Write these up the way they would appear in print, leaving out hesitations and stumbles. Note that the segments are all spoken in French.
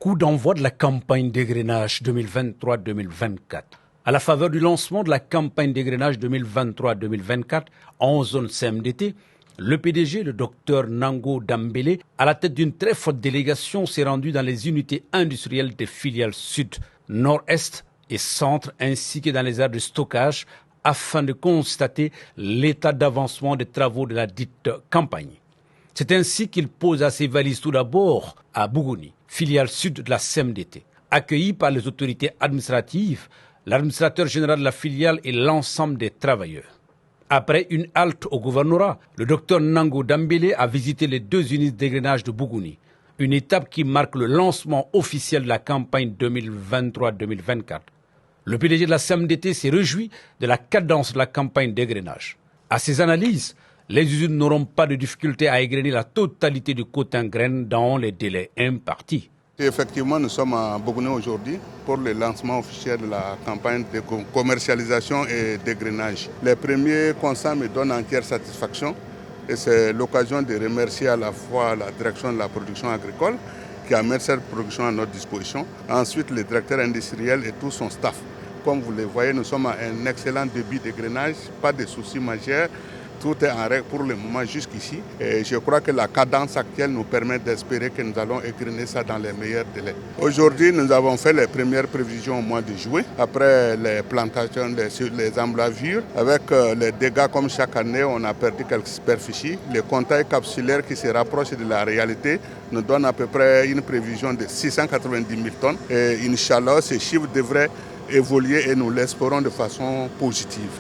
Coup d'envoi de la campagne d'égrenage 2023-2024. À la faveur du lancement de la campagne d'égrenage 2023-2024 en zone CMDT, le PDG, le docteur Nango Dambélé, à la tête d'une très forte délégation, s'est rendu dans les unités industrielles des filiales sud, nord-est et centre, ainsi que dans les aires de stockage, afin de constater l'état d'avancement des travaux de la dite campagne. C'est ainsi qu'il posa ses valises tout d'abord à Bougouni, filiale sud de la CMDT. Accueilli par les autorités administratives, l'administrateur général de la filiale et l'ensemble des travailleurs. Après une halte au gouvernorat, le docteur Nango Dambélé a visité les deux unités d'égrenage de Bougouni, une étape qui marque le lancement officiel de la campagne 2023-2024. Le PDG de la CMDT s'est réjoui de la cadence de la campagne d'égrenage. À ses analyses, les usines n'auront pas de difficulté à égrener la totalité du coton graine dans les délais impartis. Effectivement, nous sommes à Bougouni aujourd'hui pour le lancement officiel de la campagne de commercialisation et d'égrenage. Les premiers constats me donnent entière satisfaction et c'est l'occasion de remercier à la fois la direction de la production agricole qui a mis cette production à notre disposition, ensuite le directeur industriel et tout son staff. Comme vous le voyez, nous sommes à un excellent débit d'égrenage, pas de soucis majeurs. Tout est en règle pour le moment jusqu'ici. Et je crois que la cadence actuelle nous permet d'espérer que nous allons égrener ça dans les meilleurs délais. Aujourd'hui, nous avons fait les premières prévisions au mois de juillet. Après les plantations, les emblavures, avec les dégâts comme chaque année, on a perdu quelques superficies. Le contact capsulaire qui se rapproche de la réalité nous donne à peu près une prévision de 690 000 tonnes. Et Inch'Allah, ces chiffres devraient évoluer et nous l'espérons de façon positive.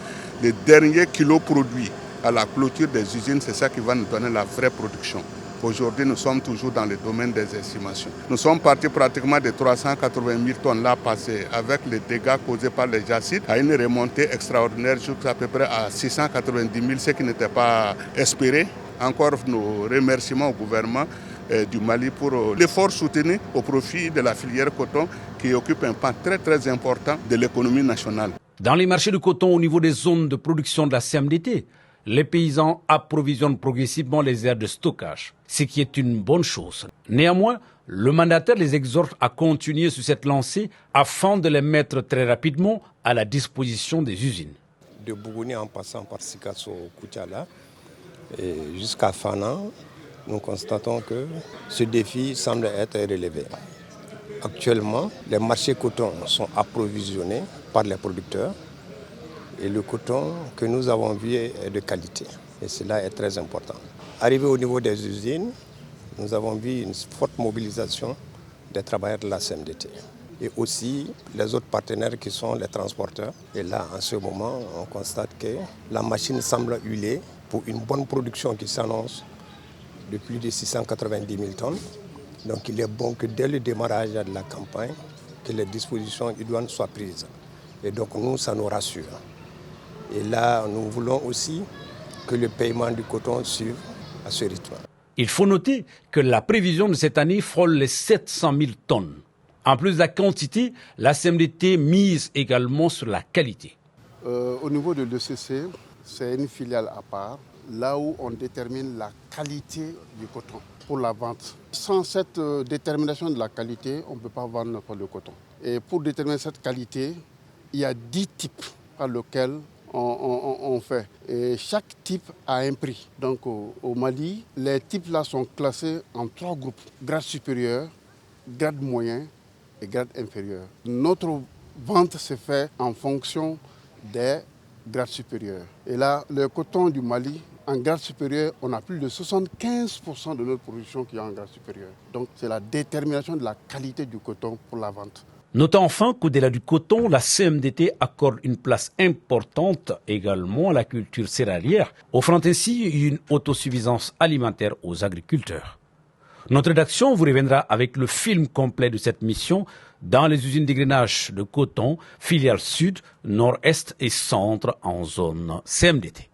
Les derniers kilos produits à la clôture des usines, c'est ça qui va nous donner la vraie production. Aujourd'hui, nous sommes toujours dans le domaine des estimations. Nous sommes partis pratiquement de 380 000 tonnes là passées avec les dégâts causés par les jacides à une remontée extraordinaire jusqu'à peu près à 690 000, ce qui n'était pas espéré. Encore nos remerciements au gouvernement du Mali pour l'effort soutenu au profit de la filière coton qui occupe un pan très très important de l'économie nationale. Dans les marchés de coton au niveau des zones de production de la CMDT, les paysans approvisionnent progressivement les aires de stockage, ce qui est une bonne chose. Néanmoins, le mandataire les exhorte à continuer sur cette lancée afin de les mettre très rapidement à la disposition des usines. De Bougouni en passant par Sikasso, Koutiala et jusqu'à Fana, nous constatons que ce défi semble être relevé. Actuellement, les marchés coton sont approvisionnés par les producteurs. Et le coton que nous avons vu est de qualité. Et cela est très important. Arrivé au niveau des usines, nous avons vu une forte mobilisation des travailleurs de la CMDT. Et aussi les autres partenaires qui sont les transporteurs. Et là, en ce moment, on constate que la machine semble huiler pour une bonne production qui s'annonce de plus de 690 000 tonnes. Donc il est bon que dès le démarrage de la campagne, que les dispositions idoines soient prises. Et donc nous, ça nous rassure. Et là, nous voulons aussi que le paiement du coton suive à ce rythme. Il faut noter que la prévision de cette année frôle les 700 000 tonnes. En plus de la quantité, la CMDT mise également sur la qualité. Au niveau de l'ECC, c'est une filiale à part, là où on détermine la qualité du coton pour la vente. Sans cette détermination de la qualité, on ne peut pas vendre le coton. Et pour déterminer cette qualité, il y a 10 types par lesquels on fait. Et chaque type a un prix. Donc au Mali, les types là sont classés en 3 groupes. Grade supérieur, grade moyen et grade inférieur. Notre vente se fait en fonction des grades supérieurs. Et là, le coton du Mali, en grade supérieur, on a plus de 75% de notre production qui est en grade supérieur. Donc c'est la détermination de la qualité du coton pour la vente. Notons enfin qu'au-delà du coton, la CMDT accorde une place importante également à la culture céréalière, offrant ainsi une autosuffisance alimentaire aux agriculteurs. Notre rédaction vous reviendra avec le film complet de cette mission dans les usines d'égrenage de coton, filiales sud, nord-est et centre en zone CMDT.